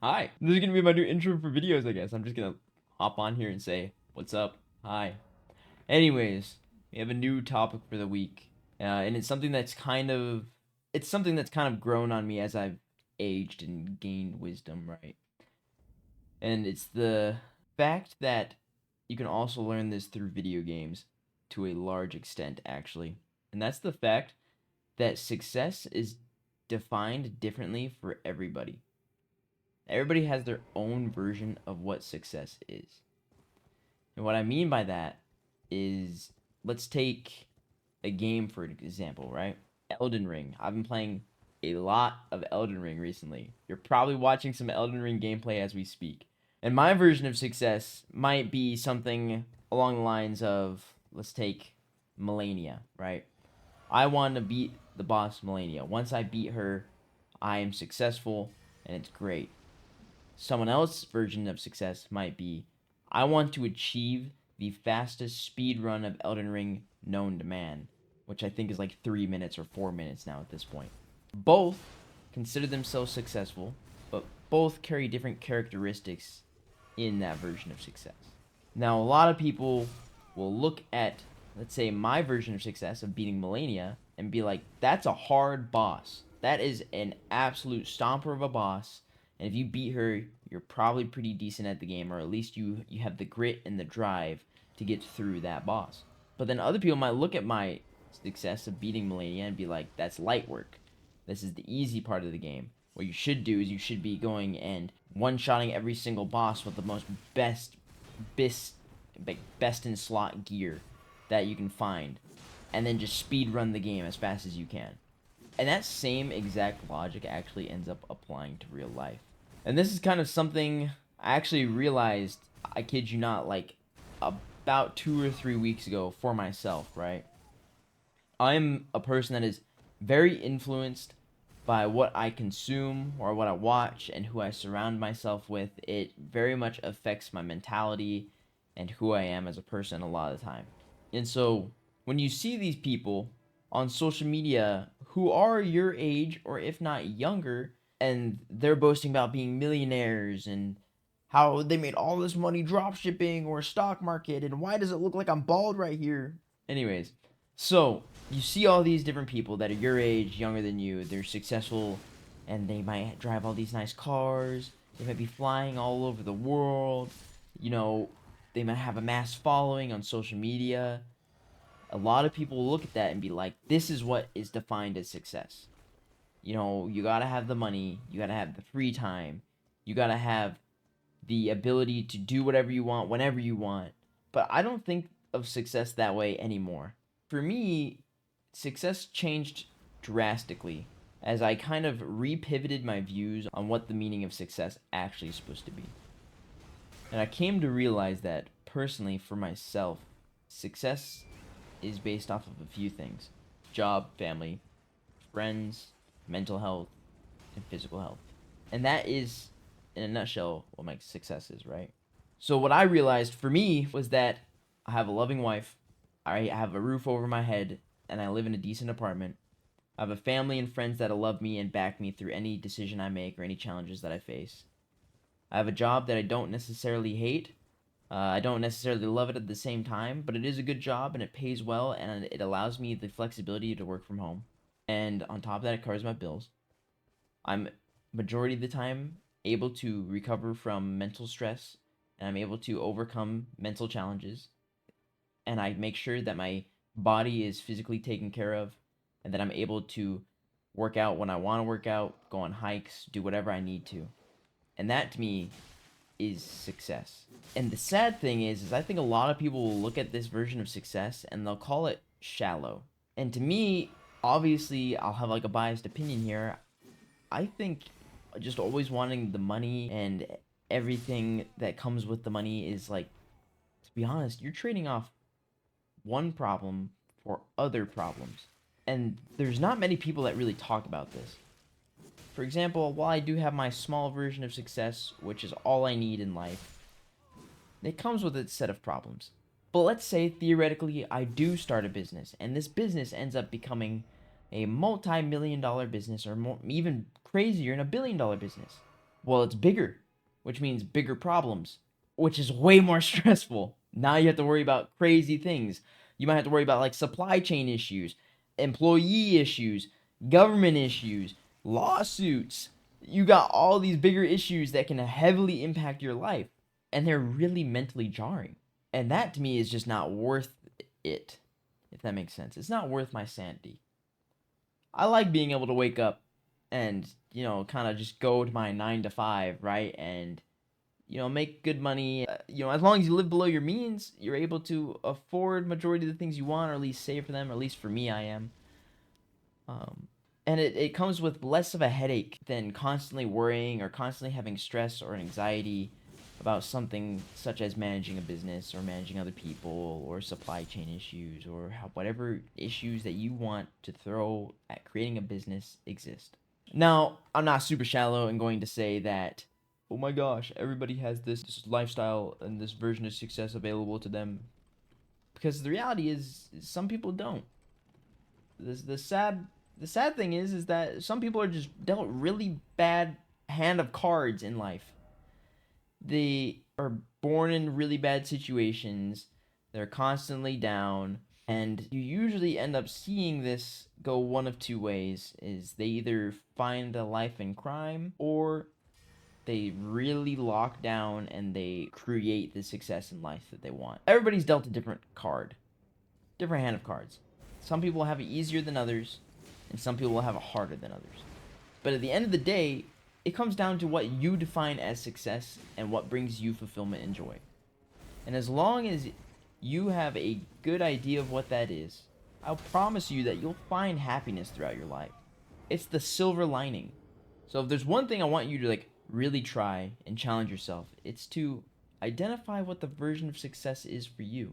Hi, this is gonna be my new intro for videos, I guess. I'm just gonna hop on here and say, what's up? Hi. Anyways, we have a new topic for the week. And it's something that's kind of grown on me as I've aged and gained wisdom, right? And it's the fact that you can also learn this through video games to a large extent, actually. And that's the fact that success is defined differently for everybody. Everybody has their own version of what success is. And what I mean by that is, let's take a game for example, right? Elden Ring. I've been playing a lot of Elden Ring recently. You're probably watching some Elden Ring gameplay as we speak. And my version of success might be something along the lines of, let's take Melania, right? I want to beat the boss Melania. Once I beat her, I am successful and it's great. Someone else's version of success might be, I want to achieve the fastest speed run of Elden Ring known to man, which I think is like 3 minutes or 4 minutes now at this point. Both consider themselves successful, but both carry different characteristics in that version of success. Now, a lot of people will look at, let's say, my version of success of beating Melania and be like, that's a hard boss. That is an absolute stomper of a boss. And if you beat her, you're probably pretty decent at the game, or at least you have the grit and the drive to get through that boss. But then other people might look at my success of beating Melania and be like, that's light work. This is the easy part of the game. What you should do is you should be going and one-shotting every single boss with the most best, best in slot gear that you can find, and then just speed run the game as fast as you can. And that same exact logic actually ends up applying to real life. And this is kind of something I actually realized, I kid you not, like about 2 or 3 weeks ago for myself, right? I'm a person that is very influenced by what I consume or what I watch and who I surround myself with. It very much affects my mentality and who I am as a person a lot of the time. And so when you see these people on social media who are your age or if not younger, and they're boasting about being millionaires and how they made all this money drop shipping or stock market, and why does it look like I'm bald right here? Anyways, so you see all these different people that are your age, younger than you, they're successful, and they might drive all these nice cars, they might be flying all over the world, you know, they might have a mass following on social media. A lot of people will look at that and be like, this is what is defined as success. You know, you gotta have the money, you gotta have the free time, you gotta have the ability to do whatever you want whenever you want. But I don't think of success that way anymore. For me, success changed drastically as I kind of repivoted my views on what the meaning of success actually is supposed to be. And I came to realize that personally for myself, success is based off of a few things: job, family, friends, mental health, and physical health. And that is, in a nutshell, what my success is, right? So, what I realized for me was that I have a loving wife, I have a roof over my head, and I live in a decent apartment. I have a family and friends that love me and back me through any decision I make or any challenges that I face. I have a job that I don't necessarily hate. I don't necessarily love it at the same time, but it is a good job and it pays well and it allows me the flexibility to work from home. And on top of that, it covers my bills. I'm majority of the time able to recover from mental stress and I'm able to overcome mental challenges. And I make sure that my body is physically taken care of and that I'm able to work out when I want to work out, go on hikes, do whatever I need to. And that to me is success. And the sad thing is I think a lot of people will look at this version of success and they'll call it shallow. And to me, obviously, I'll have like a biased opinion here. I think just always wanting the money and everything that comes with the money is like, to be honest, you're trading off one problem for other problems. And there's not many people that really talk about this. For example, while I do have my small version of success, which is all I need in life, it comes with its set of problems. But let's say theoretically I do start a business, and this business ends up becoming a multi-million dollar business, or more, even crazier, in $1 billion business. Well, it's bigger, which means bigger problems, which is way more stressful. Now you have to worry about crazy things. You might have to worry about like supply chain issues, employee issues, government issues, lawsuits. You got all these bigger issues that can heavily impact your life, and they're really mentally jarring. And that to me is just not worth it, if that makes sense. It's not worth my sanity. I like being able to wake up and, kind of just go to my 9 to 5, right? And, make good money. As long as you live below your means, you're able to afford majority of the things you want, or at least save for them, or at least for me, I am. And it comes with less of a headache than constantly worrying or constantly having stress or anxiety about something such as managing a business or managing other people or supply chain issues or whatever issues that you want to throw at creating a business exist. Now, I'm not super shallow and going to say that, oh my gosh, everybody has this lifestyle and this version of success available to them. Because the reality is, some people don't. The sad thing is that some people are just dealt really bad hand of cards in life. They are born in really bad situations. They're constantly down. And you usually end up seeing this go one of two ways. Is they either find a life in crime, or they really lock down and they create the success in life that they want. Everybody's dealt a different card. Different hand of cards. Some people have it easier than others, and some people will have it harder than others. But at the end of the day, it comes down to what you define as success and what brings you fulfillment and joy. And as long as you have a good idea of what that is, I'll promise you that you'll find happiness throughout your life. It's the silver lining. So if there's one thing I want you to really try and challenge yourself, it's to identify what the version of success is for you.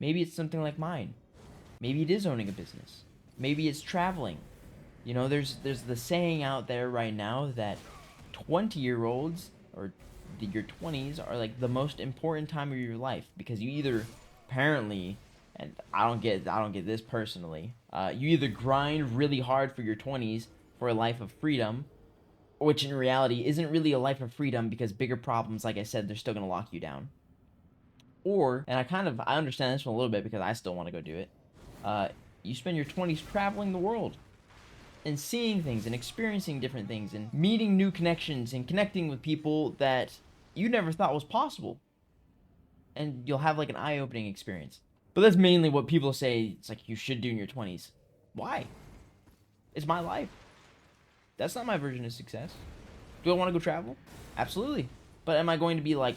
Maybe it's something like mine. Maybe it is owning a business. Maybe it's traveling. There's the saying out there right now that 20-year-olds or your 20s are like the most important time of your life, because you either apparently, and I don't get this personally, you either grind really hard for your 20s for a life of freedom, which in reality isn't really a life of freedom, because bigger problems, like I said, they're still going to lock you down. Or, and I understand this one a little bit because I still want to go do it, you spend your 20s traveling the world and seeing things and experiencing different things and meeting new connections and connecting with people that you never thought was possible. And you'll have an eye-opening experience. But that's mainly what people say it's you should do in your 20s. Why? It's my life. That's not my version of success. Do I want to go travel? Absolutely. But am I going to be oh my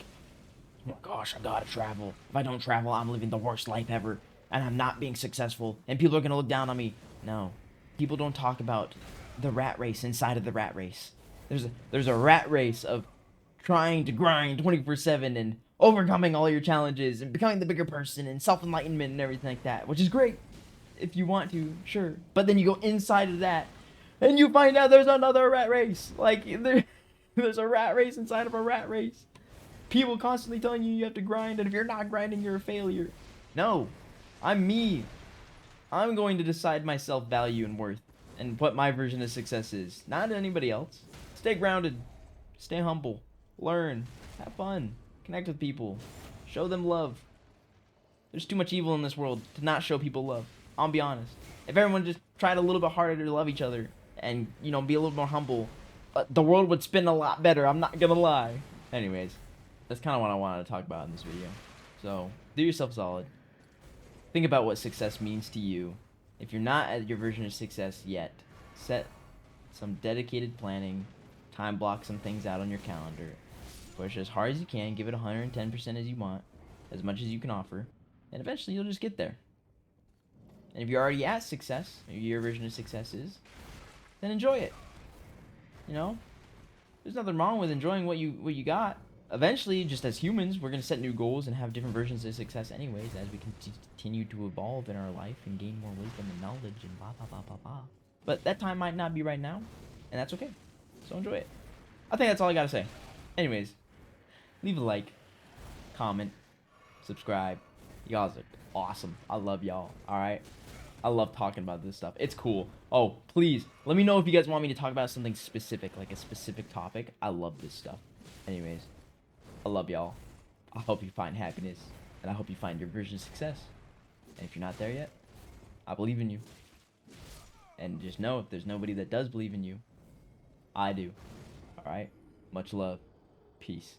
gosh, I gotta travel. If I don't travel, I'm living the worst life ever, and I'm not being successful, and people are gonna look down on me? No. People don't talk about the rat race inside of the rat race. There's a rat race of trying to grind 24/7 and overcoming all your challenges and becoming the bigger person and self-enlightenment and everything like that, which is great if you want to, sure. But then you go inside of that and you find out there's another rat race. There's a rat race inside of a rat race. People constantly telling you have to grind, and if you're not grinding, you're a failure. No, I'm me. I'm going to decide my self-value and worth and what my version of success is, not anybody else. Stay grounded, stay humble, learn, have fun, connect with people, show them love. There's too much evil in this world to not show people love. I'll be honest. If everyone just tried a little bit harder to love each other and, be a little more humble, the world would spin a lot better, I'm not gonna lie. Anyways, that's kind of what I wanted to talk about in this video. So, do yourself solid. Think about what success means to you. If you're not at your version of success yet, set some dedicated planning, time block some things out on your calendar, push as hard as you can, give it 110% as you want, as much as you can offer, and eventually you'll just get there. And if you're already at success, or your version of success is, then enjoy it. There's nothing wrong with enjoying what you got. Eventually, just as humans, we're going to set new goals and have different versions of success anyways as we continue to evolve in our life and gain more wisdom and knowledge and blah, blah, blah, blah, blah. But that time might not be right now, and that's okay. So enjoy it. I think that's all I got to say. Anyways, leave a like, comment, subscribe. Y'all are awesome. I love y'all. All right? I love talking about this stuff. It's cool. Oh, please, let me know if you guys want me to talk about something specific, like a specific topic. I love this stuff. Anyways, I love y'all. I hope you find happiness, and I hope you find your version of success. And if you're not there yet, I believe in you. And just know, if there's nobody that does believe in you, I do. Alright? Much love. Peace.